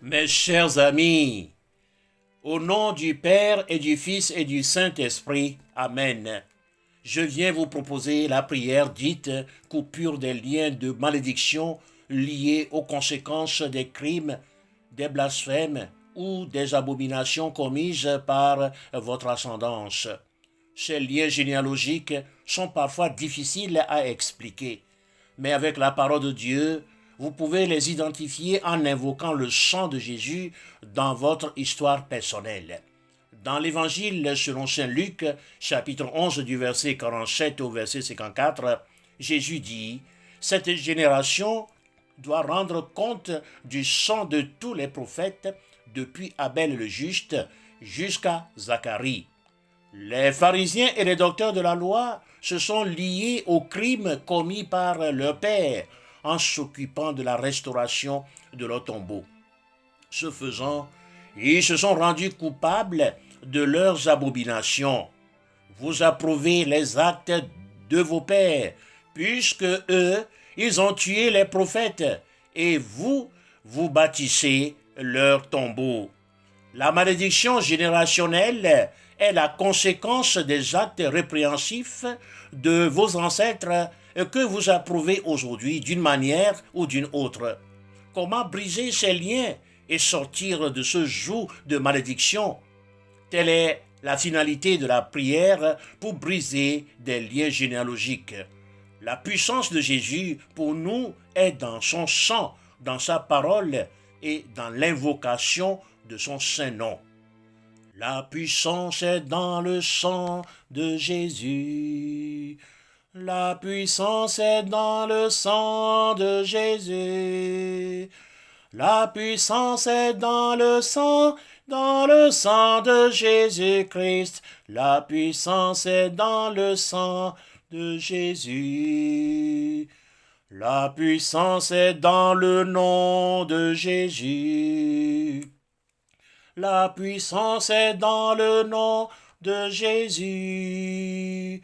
Mes chers amis, au nom du Père et du Fils et du Saint-Esprit, Amen. Je viens vous proposer la prière dite coupure des liens de malédiction liés aux conséquences des crimes, des blasphèmes ou des abominations commises par votre ascendance. Ces liens généalogiques sont parfois difficiles à expliquer, mais avec la parole de Dieu, vous pouvez les identifier en invoquant le sang de Jésus dans votre histoire personnelle. Dans l'évangile selon saint Luc, chapitre 11 du verset 47 au verset 54, Jésus dit « Cette génération doit rendre compte du sang de tous les prophètes, depuis Abel le juste jusqu'à Zacharie. » Les pharisiens et les docteurs de la loi se sont liés aux crimes commis par leur père en s'occupant de la restauration de leur tombeau. Ce faisant, ils se sont rendus coupables de leurs abominations. Vous approuvez les actes de vos pères, puisque eux, ils ont tué les prophètes, et vous, vous bâtissez leur tombeau. La malédiction générationnelle est la conséquence des actes répréhensifs de vos ancêtres que vous approuvez aujourd'hui d'une manière ou d'une autre. Comment briser ces liens et sortir de ce joug de malédiction? Telle est la finalité de la prière pour briser des liens généalogiques. La puissance de Jésus pour nous est dans son sang, dans sa parole et dans l'invocation de son saint nom. La puissance est dans le sang de Jésus. La puissance est dans le sang de Jésus. La puissance est dans le sang de Jésus-Christ. La puissance est dans le sang de Jésus. La puissance est dans le nom de Jésus. La puissance est dans le nom de Jésus.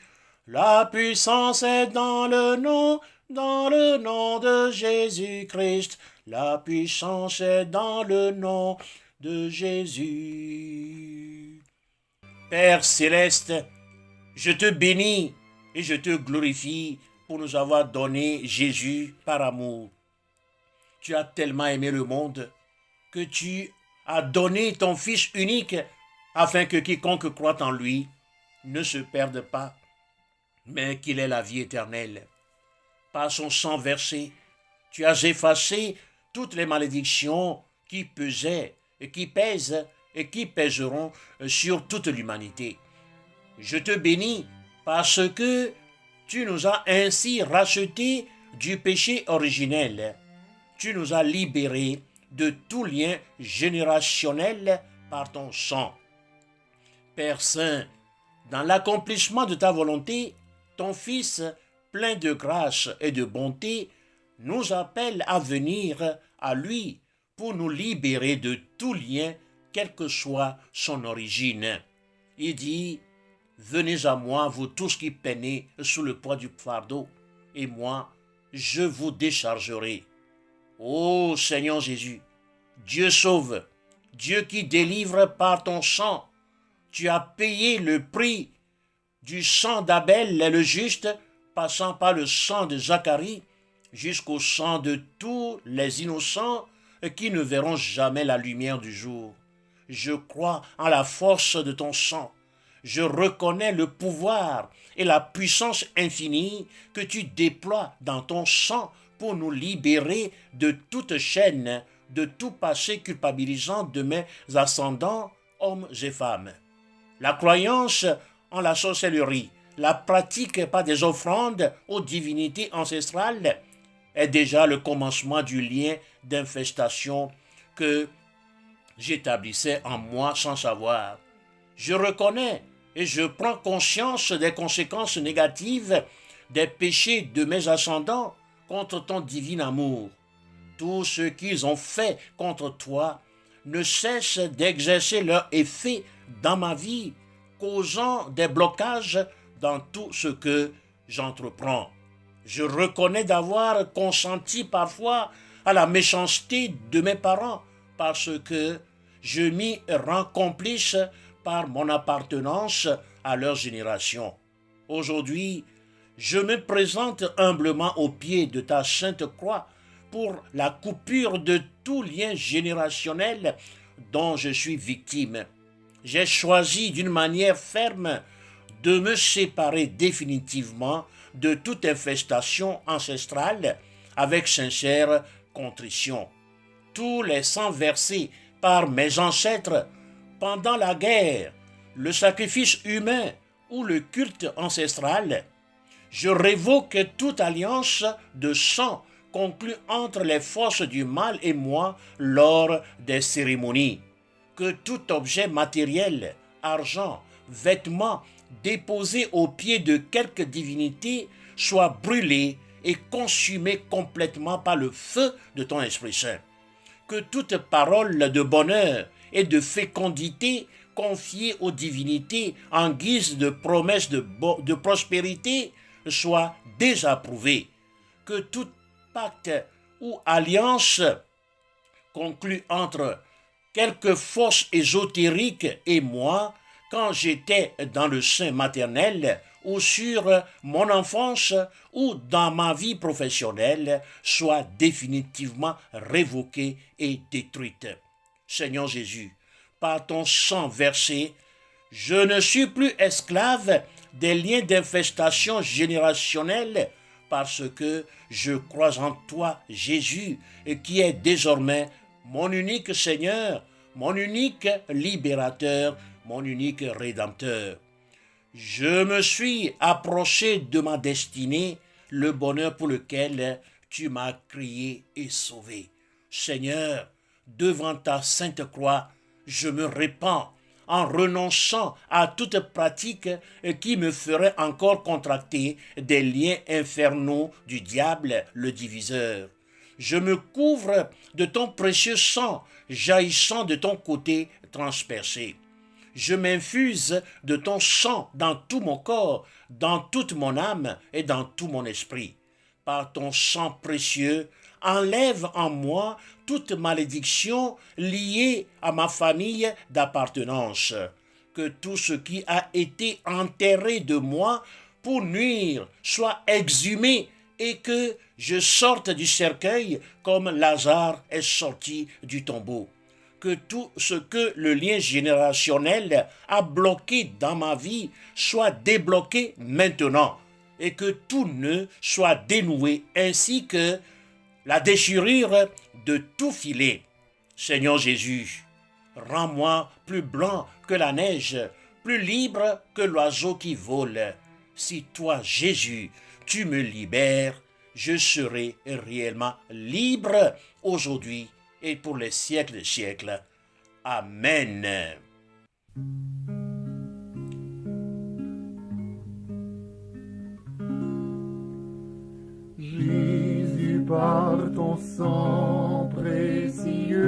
La puissance est dans le nom de Jésus-Christ. La puissance est dans le nom de Jésus. Père céleste, je te bénis et je te glorifie pour nous avoir donné Jésus par amour. Tu as tellement aimé le monde que tu as donné ton Fils unique afin que quiconque croit en lui ne se perde pas, mais qu'il ait la vie éternelle. Par son sang versé, tu as effacé toutes les malédictions qui pesaient et qui pèsent et qui pèseront sur toute l'humanité. Je te bénis parce que tu nous as ainsi rachetés du péché originel. Tu nous as libérés de tout lien générationnel par ton sang. Père Saint, dans l'accomplissement de ta volonté, ton Fils, plein de grâce et de bonté, nous appelle à venir à lui pour nous libérer de tout lien, quelle que soit son origine. Il dit, « Venez à moi, vous tous qui peinez sous le poids du fardeau, et moi, je vous déchargerai. » Ô Seigneur Jésus, Dieu sauve, Dieu qui délivre par ton sang, tu as payé le prix du sang d'Abel le juste, passant par le sang de Zacharie, jusqu'au sang de tous les innocents qui ne verront jamais la lumière du jour. Je crois en la force de ton sang. Je reconnais le pouvoir et la puissance infinie que tu déploies dans ton sang pour nous libérer de toute chaîne, de tout passé culpabilisant de mes ascendants, hommes et femmes. La croyance en la sorcellerie, la pratique par des offrandes aux divinités ancestrales est déjà le commencement du lien d'infestation que j'établissais en moi sans savoir. Je reconnais et je prends conscience des conséquences négatives des péchés de mes ascendants contre ton divin amour. Tout ce qu'ils ont fait contre toi ne cesse d'exercer leur effet dans ma vie, causant des blocages dans tout ce que j'entreprends. Je reconnais d'avoir consenti parfois à la méchanceté de mes parents parce que je m'y rends complice par mon appartenance à leur génération. Aujourd'hui, je me présente humblement aux pieds de ta sainte croix pour la coupure de tout lien générationnel dont je suis victime. J'ai choisi d'une manière ferme de me séparer définitivement de toute infestation ancestrale avec sincère contrition. Tous les sangs versés par mes ancêtres pendant la guerre, le sacrifice humain ou le culte ancestral, je révoque toute alliance de sang conclue entre les forces du mal et moi lors des cérémonies. Que tout objet matériel, argent, vêtements, déposé au pied de quelque divinité soit brûlé et consumé complètement par le feu de ton Esprit Saint. Que toute parole de bonheur et de fécondité confiée aux divinités en guise de promesse de prospérité soit désapprouvée. Que tout pacte ou alliance conclu entre quelque force ésotérique et moi quand j'étais dans le sein maternel ou sur mon enfance ou dans ma vie professionnelle soit définitivement révoquée et détruite. Seigneur Jésus, par ton sang versé, je ne suis plus esclave des liens d'infestation générationnelle parce que je crois en toi, Jésus, qui est désormais mon unique Seigneur, mon unique libérateur, mon unique rédempteur. Je me suis approché de ma destinée, le bonheur pour lequel tu m'as créé et sauvé. Seigneur, devant ta sainte croix, je me répands en renonçant à toute pratique qui me ferait encore contracter des liens infernaux du diable, le diviseur. Je me couvre de ton précieux sang jaillissant de ton côté transpercé. Je m'infuse de ton sang dans tout mon corps, dans toute mon âme et dans tout mon esprit. Par ton sang précieux, enlève en moi toute malédiction liée à ma famille d'appartenance. Que tout ce qui a été enterré de moi pour nuire soit exhumé et que je sorte du cercueil comme Lazare est sorti du tombeau. Que tout ce que le lien générationnel a bloqué dans ma vie soit débloqué maintenant et que tout nœud soit dénoué ainsi que la déchirure de tout filet. Seigneur Jésus, rends-moi plus blanc que la neige, plus libre que l'oiseau qui vole. Si toi, Jésus, tu me libères, je serai réellement libre aujourd'hui et pour les siècles des siècles. Amen. Jésus, par ton sang précieux,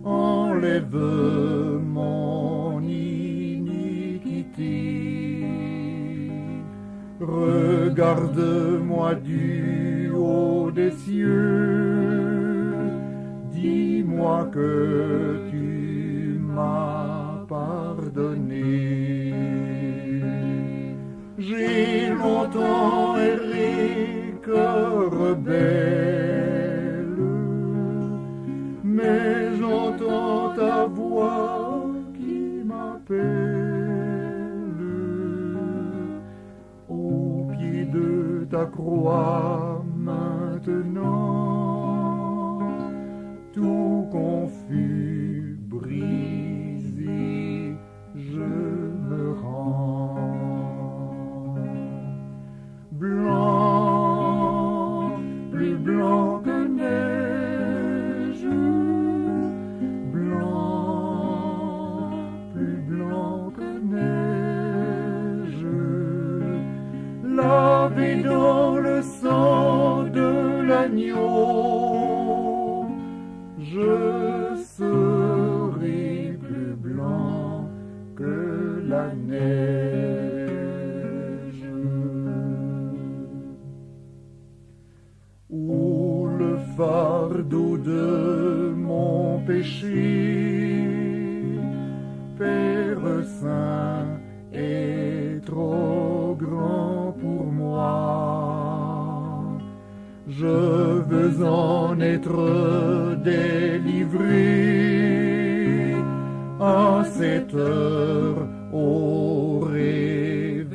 enlève mon iniquité. Regarde-moi du haut des cieux, dis-moi que tu m'as pardonné. J'ai longtemps erré, cœur rebelle, mais j'entends ta voix qui m'appelle. Au pied de ta croix maintenant, tout confus, brisé, je me rends. Blanc, plus blanc que neige, blanc, plus blanc que neige, lavé dans le sang fardeau de mon péché, Père Saint, est trop grand pour moi. Je veux en être délivré à cette heure, ô révèle-toi.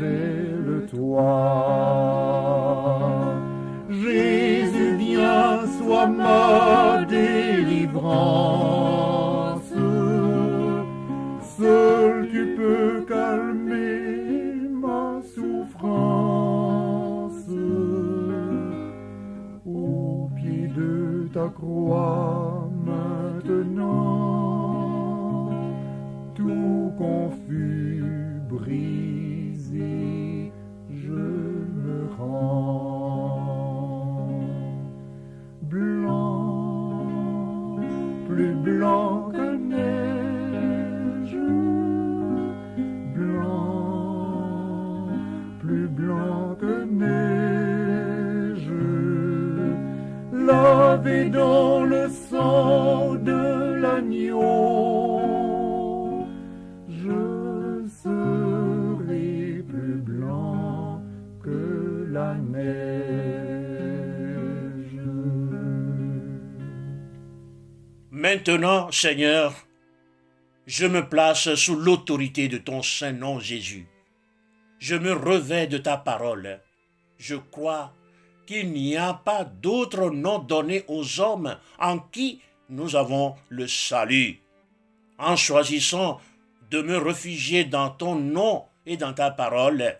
Jésus, viens, sois ma délivrance. Seul tu peux calmer ma souffrance. Au pied de ta croix maintenant, tout confus, brisé, je me rends. Blanc, plus blanc que neige, blanc, plus blanc que neige, lavé dans le sang de l'agneau, je serai plus blanc que la neige. Maintenant, Seigneur, je me place sous l'autorité de ton saint nom Jésus. Je me revêts de ta parole. Je crois qu'il n'y a pas d'autre nom donné aux hommes en qui nous avons le salut. En choisissant de me réfugier dans ton nom et dans ta parole,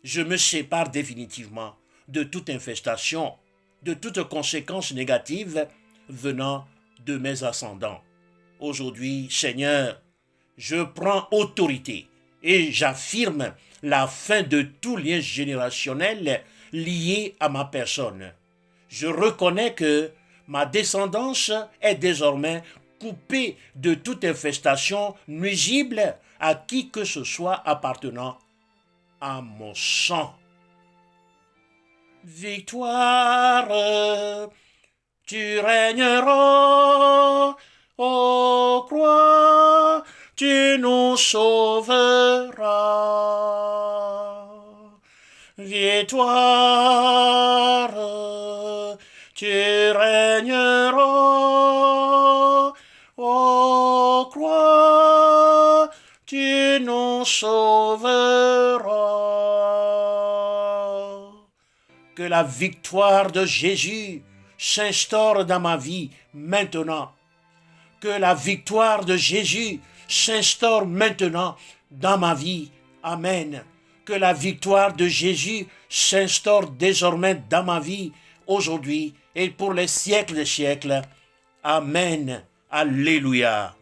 je me sépare définitivement de toute infestation, de toute conséquence négative venant de mes ascendants. Aujourd'hui, Seigneur, je prends autorité et j'affirme la fin de tout lien générationnel lié à ma personne. Je reconnais que ma descendance est désormais coupée de toute infestation nuisible à qui que ce soit appartenant à mon sang. Victoire, tu régneras, ô croix, tu nous sauveras. Victoire, tu régneras, ô croix, tu nous sauveras. Que la victoire de Jésus s'instaure dans ma vie maintenant. Que la victoire de Jésus s'instaure maintenant dans ma vie. Amen. Que la victoire de Jésus s'instaure désormais dans ma vie, aujourd'hui et pour les siècles des siècles. Amen. Alléluia.